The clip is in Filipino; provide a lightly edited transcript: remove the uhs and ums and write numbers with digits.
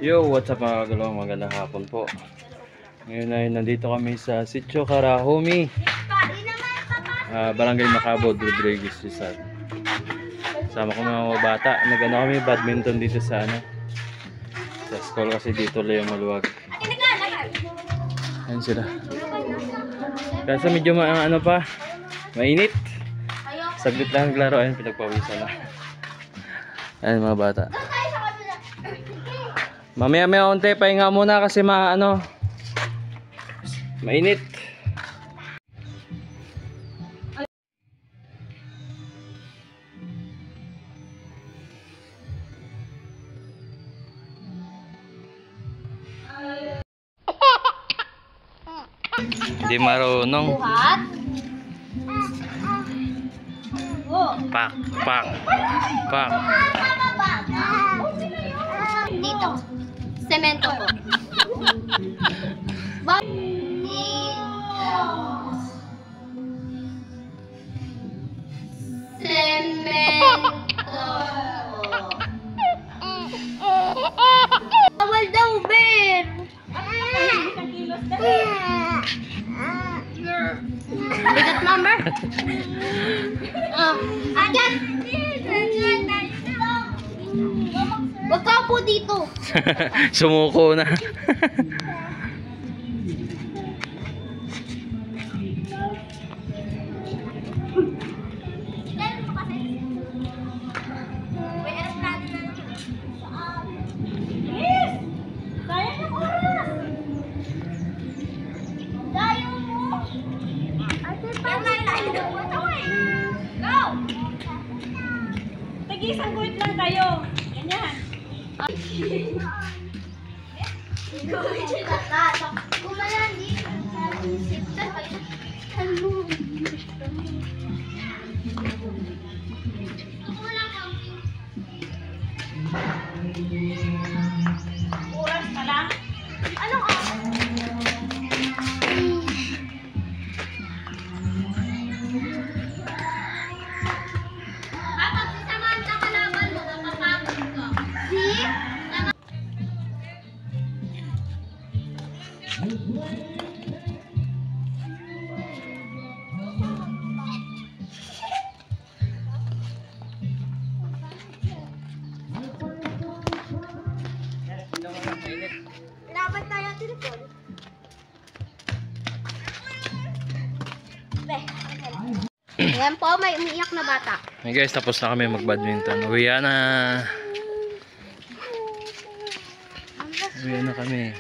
Yo, what's up mga kagalaw? Magandang hapon po. Ngayon ay nandito kami sa Sitio Carahumi, Barangay Macabod, Rodriguez, Rizal. Sama ko mga bata. Nagano kami badminton dito sa sa school kasi dito lang yung maluwag. Ayan sila. Kasi medyo mainit. Saglit lang naglaro. Ayan, pinagpawisan na. Ayan mga bata. Mamaya unti, pahinga muna kasi mainit. Hindi marunong. Buhat. Pak, pak, pak. Dito. Semento po. Semento. Bawal daw, Ben. Bigat number. Agad. Wag ka po dito. Sumuko na. Isang guhit lang kayo. Ganyan. Oras na lang. Anong oras? Dapat tayo telepon. Ayan po, may umiiyak na bata. Hey guys, tapos na kami mag-badminton. Uwi na. Uwi na kami.